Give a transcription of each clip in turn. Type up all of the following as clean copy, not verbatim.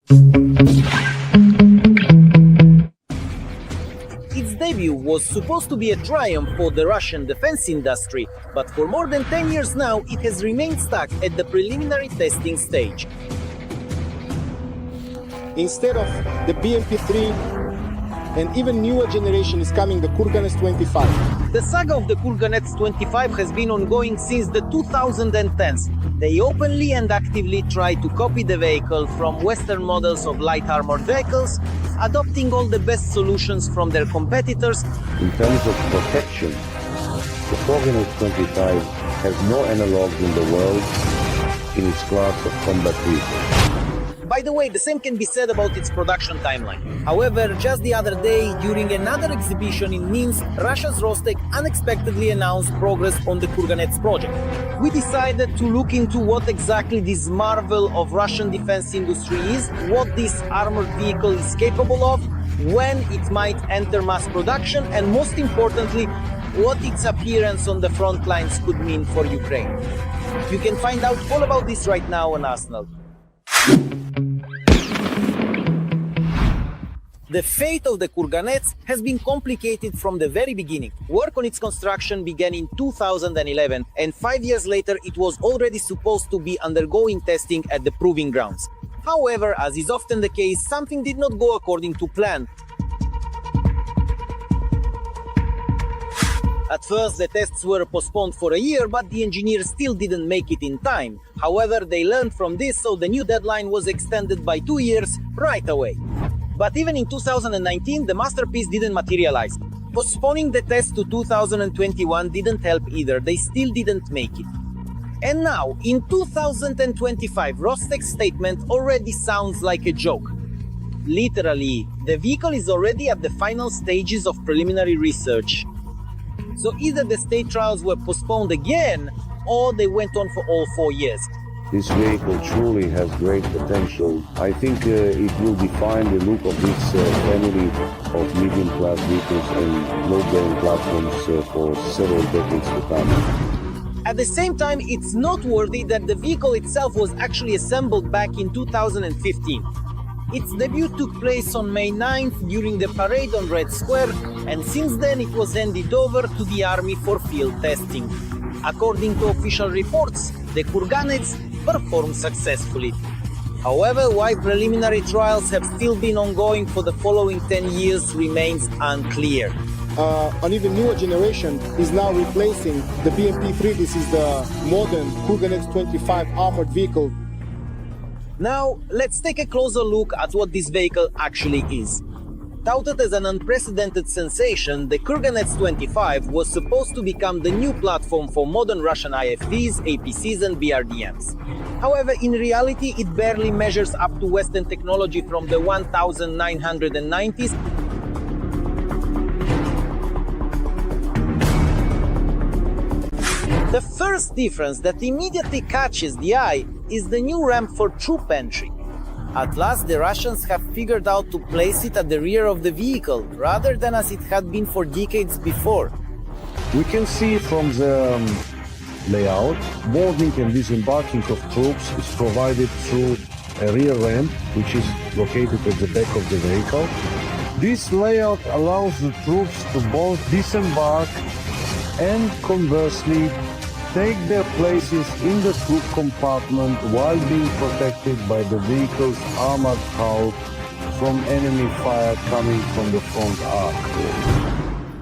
Its debut was supposed to be a triumph for the Russian defense industry, but for more than 10 years now, it has remained stuck at the preliminary testing stage. Instead of the BMP-3, and even newer generation is coming, the Kurganets-25. The saga of the Kurganets-25 has been ongoing since the 2010s. They openly and actively try to copy the vehicle from Western models of light armored vehicles, adopting all the best solutions from their competitors. In terms of protection, the Kurganets-25 has no analogs in the world in its class of combat vehicles. By the way, the same can be said about its production timeline. However, just the other day, during another exhibition in Minsk, Russia's Rostec unexpectedly announced progress on the Kurganets project. We decided to look into what exactly this marvel of Russian defense industry is, what this armored vehicle is capable of, when it might enter mass production, and most importantly, what its appearance on the front lines could mean for Ukraine. You can find out all about this right now on Arsenal. The fate of the Kurganets has been complicated from the very beginning. Work on its construction began in 2011, and 5 years later it was already supposed to be undergoing testing at the proving grounds. However, as is often the case, something did not go according to plan. At first, the tests were postponed for a year, but the engineers still didn't make it in time. However, they learned from this, so the new deadline was extended by 2 years right away. But even in 2019, the masterpiece didn't materialize. Postponing the test to 2021 didn't help either, they still didn't make it. And now, in 2025, Rostec's statement already sounds like a joke. Literally, the vehicle is already at the final stages of preliminary research. So either the state trials were postponed again, or they went on for all 4 years. This vehicle truly has great potential. I think it will define the look of this family of medium-class vehicles and low-bearing platforms for several decades to come. At the same time, it's noteworthy that the vehicle itself was actually assembled back in 2015. Its debut took place on May 9th during the parade on Red Square, and since then it was handed over to the army for field testing. According to official reports, the Kurganets performed successfully. However, why preliminary trials have still been ongoing for the following 10 years remains unclear. An even newer generation is now replacing the BMP-3. This is the modern Kurganets-25 armored vehicle. Now, let's take a closer look at what this vehicle actually is. Touted as an unprecedented sensation, the Kurganets-25 was supposed to become the new platform for modern Russian IFVs, APCs and BRDMs. However, in reality, it barely measures up to Western technology from the 1990s. The first difference that immediately catches the eye is the new ramp for troop entry. At last, the Russians have figured out to place it at the rear of the vehicle, rather than as it had been for decades before. We can see from the layout, boarding and disembarking of troops is provided through a rear ramp, which is located at the back of the vehicle. This layout allows the troops to both disembark and conversely take their places in the troop compartment while being protected by the vehicle's armored hull from enemy fire coming from the front arc.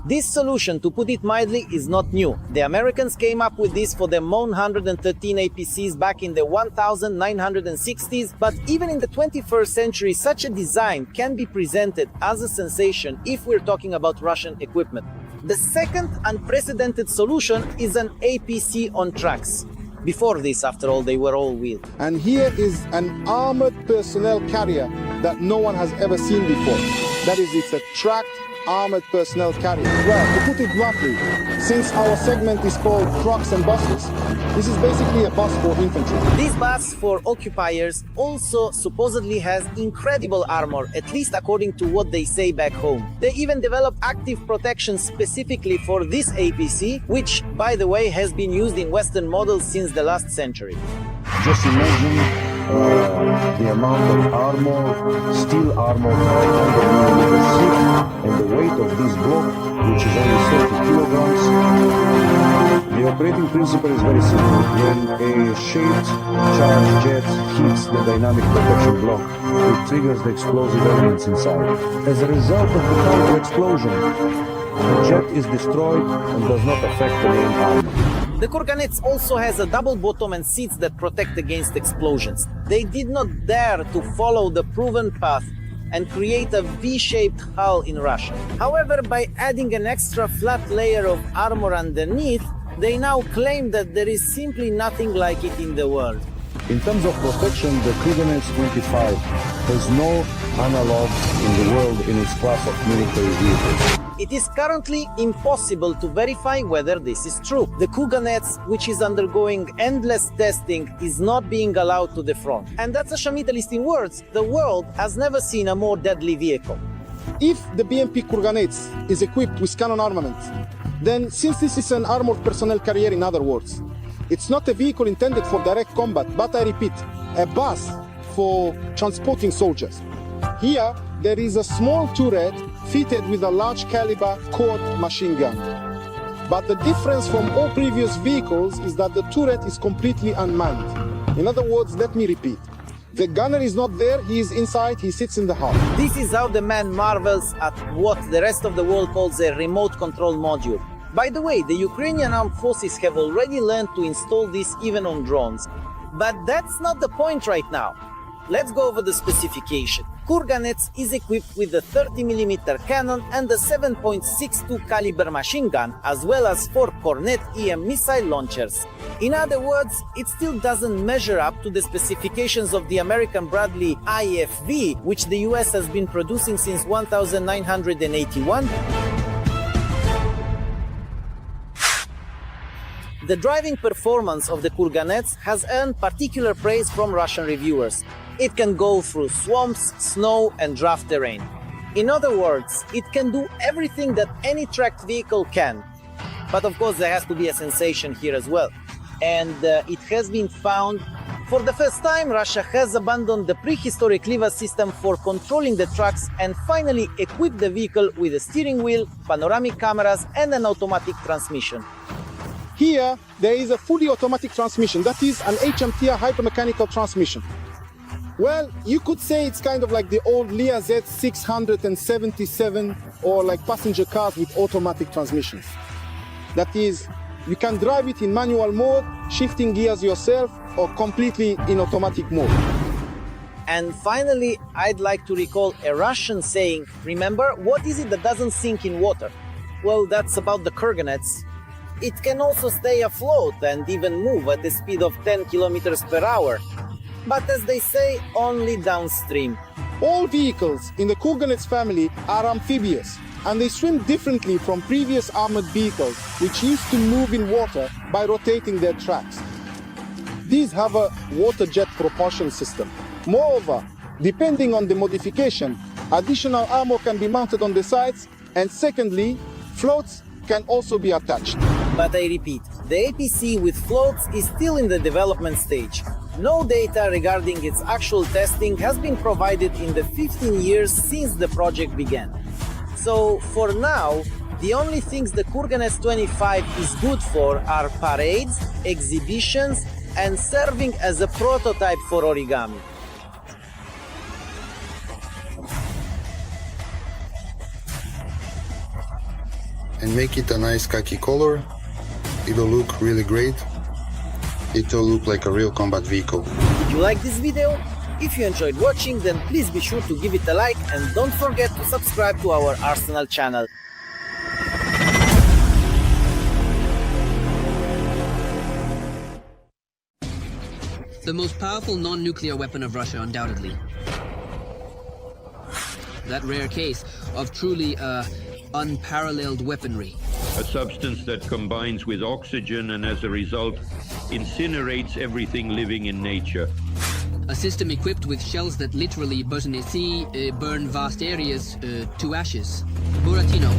This solution, to put it mildly, is not new. The Americans came up with this for their MON 113 APCs back in the 1960s, but even in the 21st century, such a design can be presented as a sensation if we're talking about Russian equipment. The second unprecedented solution is an APC on tracks. Before this, after all, they were all-wheel. And here is an armored personnel carrier that no one has ever seen before. That is, it's a tracked armored personnel carrier. Well, to put it bluntly, since our segment is called trucks and buses, this is basically a bus for infantry. This bus for occupiers also supposedly has incredible armor, at least according to what they say back home. They even developed active protection specifically for this APC, which, by the way, has been used in Western models since the last century. Just imagine the amount of armor, steel armor, 500mm thick, and the weight of this block, which is only 30 kilograms. The operating principle is very simple. When a shaped charged jet hits the dynamic protection block, it triggers the explosive elements inside. As a result of the counter explosion, the jet is destroyed and does not affect the main armor. The Kurganets also has a double bottom and seats that protect against explosions. They did not dare to follow the proven path and create a V-shaped hull in Russia. However, by adding an extra flat layer of armor underneath, they now claim that there is simply nothing like it in the world. In terms of protection, the Kurganets-25 has no analog in the world in its class of military vehicles. It is currently impossible to verify whether this is true. The Kurganets, which is undergoing endless testing, is not being allowed to the front. And that's a Shamitalist in words. The world has never seen a more deadly vehicle. If the BMP Kurganets is equipped with cannon armament, then since this is an armored personnel carrier, in other words, it's not a vehicle intended for direct combat, but I repeat, a bus for transporting soldiers. Here, there is a small turret fitted with a large caliber quad machine gun. But the difference from all previous vehicles is that the turret is completely unmanned. In other words, let me repeat. The gunner is not there, he is inside, he sits in the hull. This is how the man marvels at what the rest of the world calls a remote control module. By the way, the Ukrainian armed forces have already learned to install this even on drones. But that's not the point right now. Let's go over the specification. Kurganets is equipped with a 30mm cannon and a 7.62 caliber machine gun, as well as 4 Kornet EM missile launchers. In other words, it still doesn't measure up to the specifications of the American Bradley IFV, which the US has been producing since 1981. The driving performance of the Kurganets has earned particular praise from Russian reviewers. It can go through swamps, snow, and rough terrain. In other words, it can do everything that any tracked vehicle can. But of course, there has to be a sensation here as well. And it has been found, for the first time, Russia has abandoned the prehistoric lever system for controlling the trucks and finally equipped the vehicle with a steering wheel, panoramic cameras, and an automatic transmission. Here, there is a fully automatic transmission, that is an HMTR hypermechanical transmission. Well, you could say it's kind of like the old Lear Z677 or like passenger cars with automatic transmissions. That is, you can drive it in manual mode, shifting gears yourself, or completely in automatic mode. And finally, I'd like to recall a Russian saying, remember, what is it that doesn't sink in water? Well, that's about the Kurganets. It can also stay afloat and even move at a speed of 10 kilometers per hour. But as they say, only downstream. All vehicles in the Kurganets family are amphibious, and they swim differently from previous armored vehicles, which used to move in water by rotating their tracks. These have a water jet propulsion system. Moreover, depending on the modification, additional armor can be mounted on the sides, and secondly, floats can also be attached. But I repeat, the APC with floats is still in the development stage. No data regarding its actual testing has been provided in the 15 years since the project began. So, for now, the only things the Kurganets-25 is good for are parades, exhibitions, and serving as a prototype for origami. And make it a nice khaki color. It'll look really great. It'll look like a real combat vehicle. Did you like this video? If you enjoyed watching, then please be sure to give it a like and don't forget to subscribe to our Arsenal channel. The most powerful non-nuclear weapon of Russia, undoubtedly. That rare case of truly unparalleled weaponry. A substance that combines with oxygen and as a result incinerates everything living in nature. A system equipped with shells that literally burn vast areas to ashes. Buratino.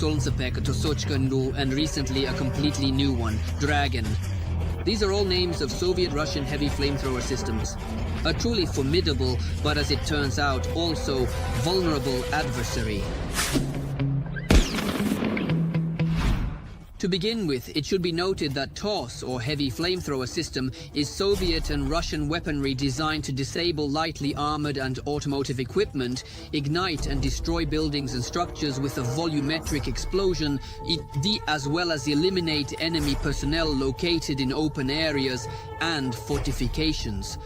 Solntsepyok, Tosochka, and recently a completely new one, Dragon. These are all names of Soviet-Russian heavy flamethrower systems. A truly formidable, but as it turns out, also vulnerable adversary. To begin with, it should be noted that TOS, or Heavy Flamethrower System, is Soviet and Russian weaponry designed to disable lightly armored and automotive equipment, ignite and destroy buildings and structures with a volumetric explosion, as well as eliminate enemy personnel located in open areas and fortifications.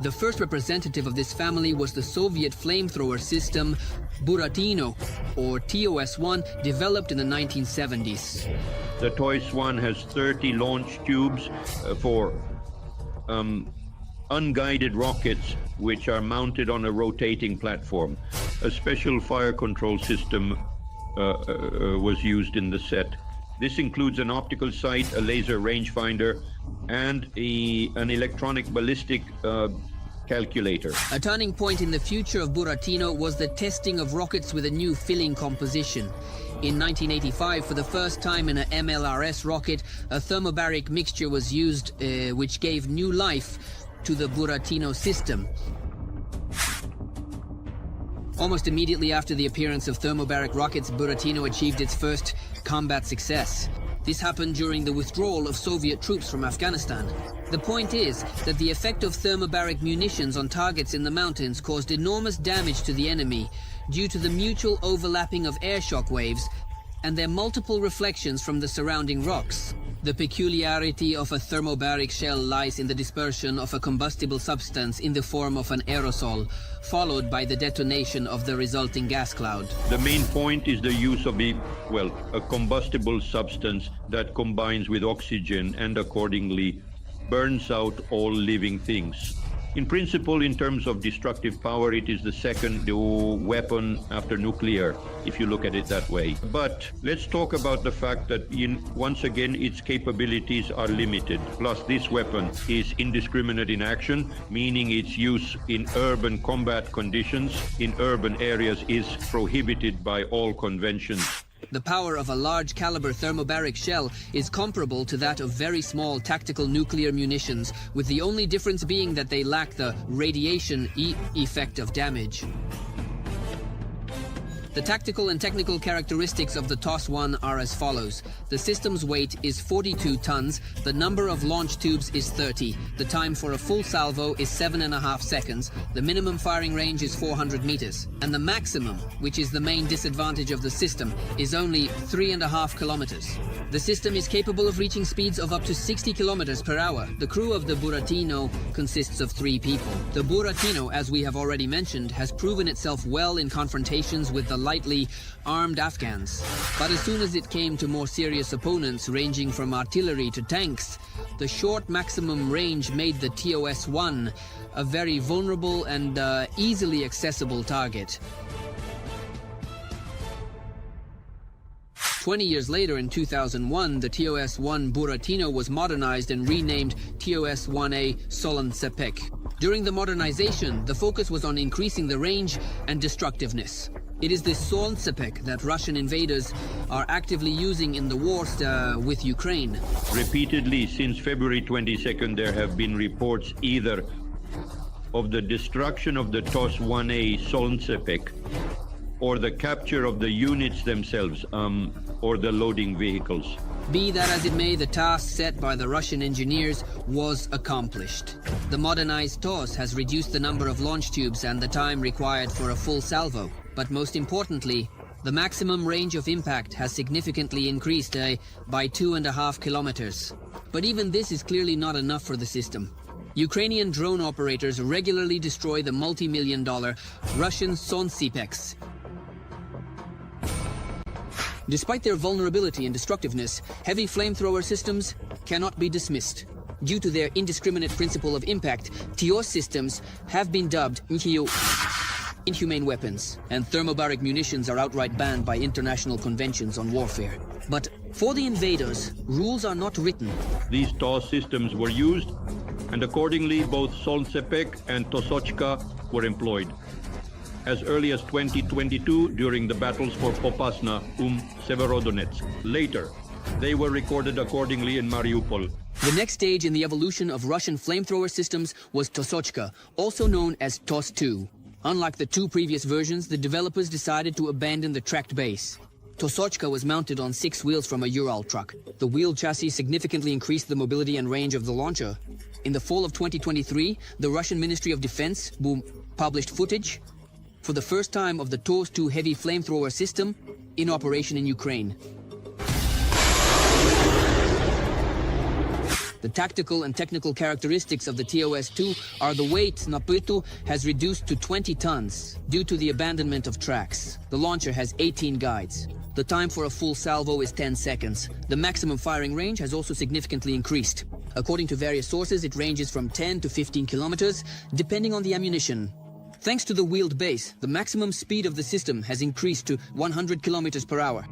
The first representative of this family was the Soviet flamethrower system Buratino, or TOS-1, developed in the 1970s. The TOS-1 has 30 launch tubes for unguided rockets which are mounted on a rotating platform. A special fire control system was used in the set. This includes an optical sight, a laser rangefinder, and an electronic ballistic calculator. A turning point in the future of Buratino was the testing of rockets with a new filling composition. In 1985, for the first time in an MLRS rocket, a thermobaric mixture was used, which gave new life to the Buratino system. Almost immediately after the appearance of thermobaric rockets, Buratino achieved its first combat success. This happened during the withdrawal of Soviet troops from Afghanistan. The point is that the effect of thermobaric munitions on targets in the mountains caused enormous damage to the enemy due to the mutual overlapping of air shock waves and their multiple reflections from the surrounding rocks. The peculiarity of a thermobaric shell lies in the dispersion of a combustible substance in the form of an aerosol, followed by the detonation of the resulting gas cloud. The main point is the use of a combustible substance that combines with oxygen and accordingly burns out all living things. In principle, in terms of destructive power, it is the second weapon after nuclear, if you look at it that way. But let's talk about the fact that, once again, its capabilities are limited. Plus, this weapon is indiscriminate in action, meaning its use in urban combat conditions in urban areas is prohibited by all conventions. The power of a large caliber thermobaric shell is comparable to that of very small tactical nuclear munitions, with the only difference being that they lack the radiation effect of damage. The tactical and technical characteristics of the TOS-1 are as follows. The system's weight is 42 tons, the number of launch tubes is 30, the time for a full salvo is 7.5 seconds, the minimum firing range is 400 meters, and the maximum, which is the main disadvantage of the system, is only 3.5 kilometers. The system is capable of reaching speeds of up to 60 kilometers per hour. The crew of the Buratino consists of 3 people. The Buratino, as we have already mentioned, has proven itself well in confrontations with the lightly armed Afghans. But as soon as it came to more serious opponents ranging from artillery to tanks, the short maximum range made the TOS-1 a very vulnerable and easily accessible target. 20 years later, in 2001, the TOS-1 Buratino was modernized and renamed TOS-1A Solntsepyok. During the modernization, the focus was on increasing the range and destructiveness. It is this Solntsepyok that Russian invaders are actively using in the war with Ukraine. Repeatedly, since February 22nd, there have been reports either of the destruction of the TOS-1A Solntsepyok or the capture of the units themselves, or the loading vehicles. Be that as it may, the task set by the Russian engineers was accomplished. The modernized TOS has reduced the number of launch tubes and the time required for a full salvo. But most importantly, the maximum range of impact has significantly increased by 2.5 kilometers. But even this is clearly not enough for the system. Ukrainian drone operators regularly destroy the multi-million-dollar Russian Solntsepyks. Despite their vulnerability and destructiveness, heavy flamethrower systems cannot be dismissed. Due to their indiscriminate principle of impact, TOS systems have been dubbed inhumane weapons, and thermobaric munitions are outright banned by international conventions on warfare. But for the invaders, rules are not written. These TOS systems were used, and accordingly both Solntsepyok and Tosochka were employed. as early as 2022 during the battles for Popasna, Severodonetsk. Later, they were recorded accordingly in Mariupol. The next stage in the evolution of Russian flamethrower systems was Tosochka, also known as TOS-2. Unlike the two previous versions, the developers decided to abandon the tracked base. Tosochka was mounted on 6 wheels from a Ural truck. The wheel chassis significantly increased the mobility and range of the launcher. In the fall of 2023, the Russian Ministry of Defense published footage for the first time of the TOS-2 heavy flamethrower system in operation in Ukraine. The tactical and technical characteristics of the TOS-2 are the weight Napitu has reduced to 20 tons due to the abandonment of tracks. The launcher has 18 guides. The time for a full salvo is 10 seconds. The maximum firing range has also significantly increased. According to various sources, it ranges from 10 to 15 kilometers, depending on the ammunition. Thanks to the wheeled base, the maximum speed of the system has increased to 100 kilometers per hour.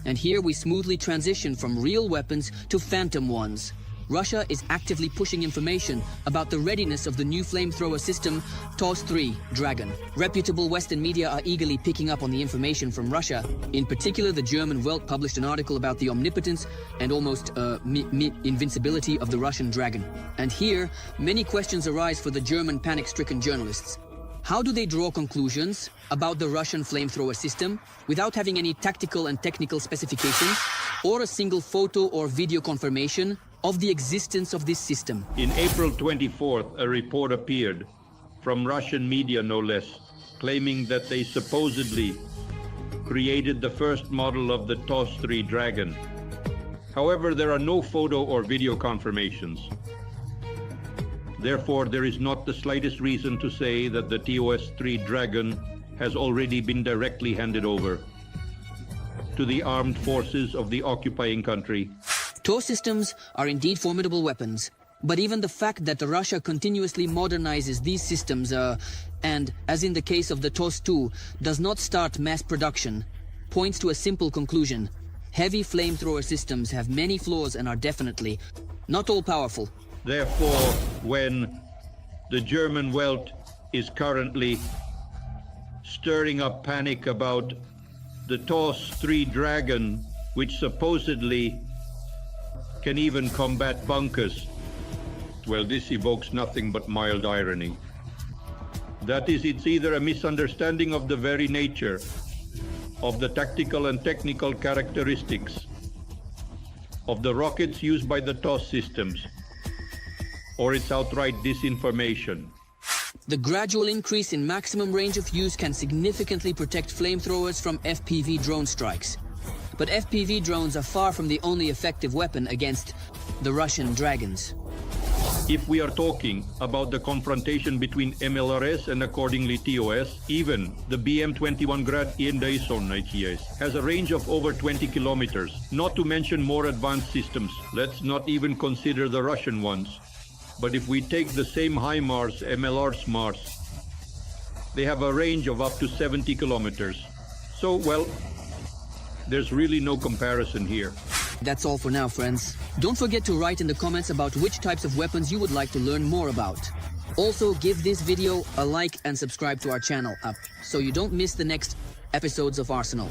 And here we smoothly transition from real weapons to phantom ones. Russia is actively pushing information about the readiness of the new flamethrower system TOS-3 Dragon. Reputable Western media are eagerly picking up on the information from Russia. In particular, the German Welt published an article about the omnipotence and almost invincibility of the Russian Dragon. And here, many questions arise for the German panic-stricken journalists. How do they draw conclusions about the Russian flamethrower system without having any tactical and technical specifications or a single photo or video confirmation of the existence of this system? In April 24th, a report appeared, from Russian media no less, claiming that they supposedly created the first model of the TOS-3 Dragon. However, there are no photo or video confirmations. Therefore, there is not the slightest reason to say that the TOS-3 Dragon has already been directly handed over to the armed forces of the occupying country. TOS systems are indeed formidable weapons, but even the fact that Russia continuously modernizes these systems and, as in the case of the TOS-2, does not start mass production, points to a simple conclusion. Heavy flamethrower systems have many flaws and are definitely not all-powerful. Therefore, when the German Welt is currently stirring up panic about the TOS-3 Dragon, which supposedly can even combat bunkers, well, this evokes nothing but mild irony. That is, it's either a misunderstanding of the very nature of the tactical and technical characteristics of the rockets used by the TOS systems, or it's outright disinformation. The gradual increase in maximum range of use can significantly protect flamethrowers from FPV drone strikes. But FPV drones are far from the only effective weapon against the Russian Dragons. If we are talking about the confrontation between MLRS and accordingly TOS, even the BM-21 Grad in the Solntsepyok has a range of over 20 kilometers, not to mention more advanced systems. Let's not even consider the Russian ones. But if we take the same HIMARS, MLRS Mars, they have a range of up to 70 kilometers. So, well, there's really no comparison here. That's all for now, friends. Don't forget to write in the comments about which types of weapons you would like to learn more about. Also, give this video a like and subscribe to our channel so you don't miss the next episodes of Arsenal.